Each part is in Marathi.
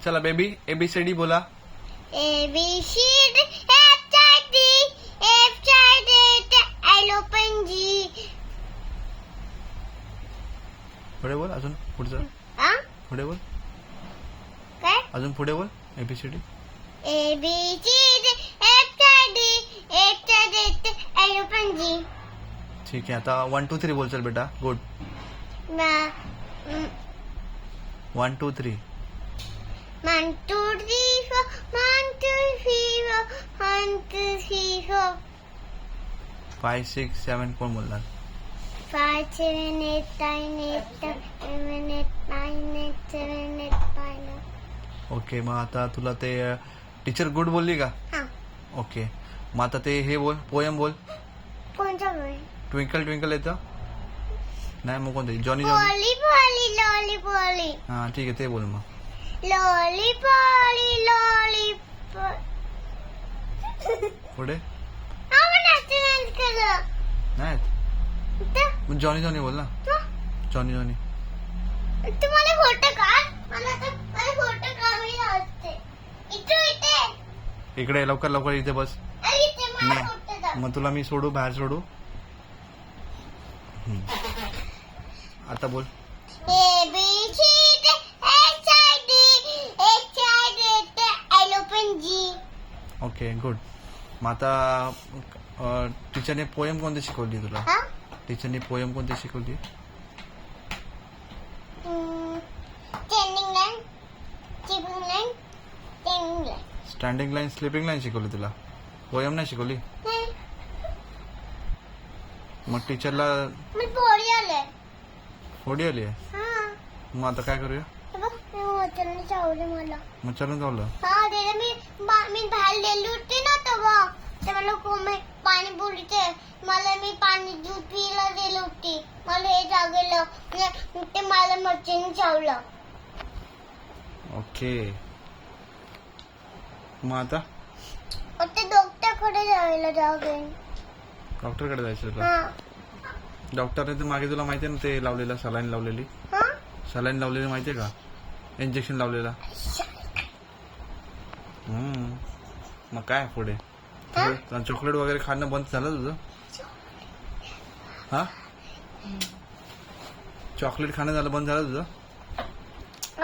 चला बेबी ABCD बोला. ABCD F G. पुढे बोल अजून पुढचं. पुढे बोल. काय अजून पुढे बोल. ABCD. ABCD F G. ठीक आहे आता 1 2 3 बोल चल बेटा. गुड. 1 2 3. 1 2 3 4 1 2 3 4 1 2 3 4 5 6 7 कोण बोलणार. 5 7 8 9 8 7 8 9 8 7 8 9. ओके मग आता तुला ते टीचर गुड बोलली का. हा ओके मग आता ते हे बोल पोयम बोल. कोणता बोल. ट्विंकल ट्विंकल येतं नाही मग कोणते Johnny Johnny. Poly poly lolly poly हा ठीक आहे ते बोल मग. लॉली पॉली लॉली पुढे केलं नाही मग जॉनी जॉनी बोल ना. Johnny Johnny. तुम्हाला फोटो काढ. मला फोटो काढावी असते. इथे इकडे लवकर लवकर इथे बस. इथे मला फोटो काढ. मग तुला मी सोडू बाहेर सोडू. आता बोल. ABCD H-I-D okay good. मग आता टीचरने पोयम कोणती शिकवली तुला. हा टीचरने पोयम कोणती शिकवली. Standing line sleeping line standing line. Standing line sleeping line शिकवली तुला. पोयम नाही शिकवली. मग टीचरला मी पोळी आले. फोडी आली आहे. हा मग आता काय करूया. मच्छरने चावले मला. मच्छरनं चावलं. हा त्याला मी बाहेर गेली होती ना तेव्हा ते मला पाणी बोलते. मला मी पाणी दूध पियला दिली होती. मला हे जागेलं ते मला मच्छरने चावलं. ओके मग आता ते डॉक्टरकडे जायला जागेन. डॉक्टरकडे जायचं तुला. हा डॉक्टरने तर मागे तुला माहितीये ना ते लावलेलं सलाईन लावलेली. हा सलाईन लावलेली माहितीये का. इंजेक्शन लावलेला. मग काय पुढे चॉकलेट वगैरे खाणं बंद झालं तुझं. हा चॉकलेट खाणं झालं बंद झालं तुझं.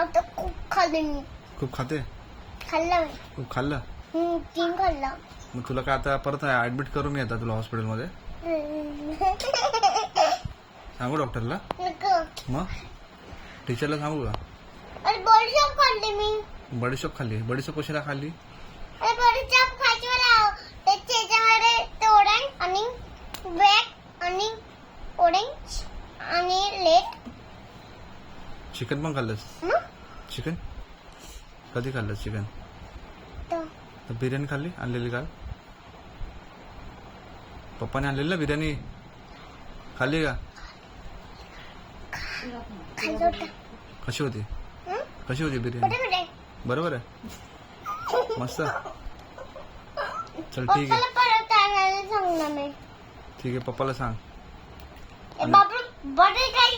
आता खूप खाल्लं मी. खूप खाते. खाल्लं मी. खूप खाल्लं. 3 खाल्लं. मग तुला काय आता परत ऍडमिट करू मी आता तुला हॉस्पिटलमध्ये. सांगू डॉक्टरला. नको. मग टीचरला सांगू का. अरे बडीशॉप खाल्ली मी. बडीशॉप खाल्ली. बडीशॉप कशाला खाल्ली. अरे बडीशॉप खायची मला. त्याच्यामध्ये ऑरेंज आणि ब्लॅक आणि ऑरेंज आणि लेट. चिकन पण खाल्लंस. चिकन कधी खाल्लंस चिकन. तर बिर्याणी खाल्ली आणलेली काल. पप्पाने आणलेली ना बिर्याणी खाल्ली का. खाल्लं होतं. कशी होती. कशी होती बिर्याणी. कुठे बरोबर आहे. मस्त. चल ठीक आहे. पप्पाला परत आणायला सांगणार मी. ठीक आहे पप्पाला सांग. बापरे बडे काय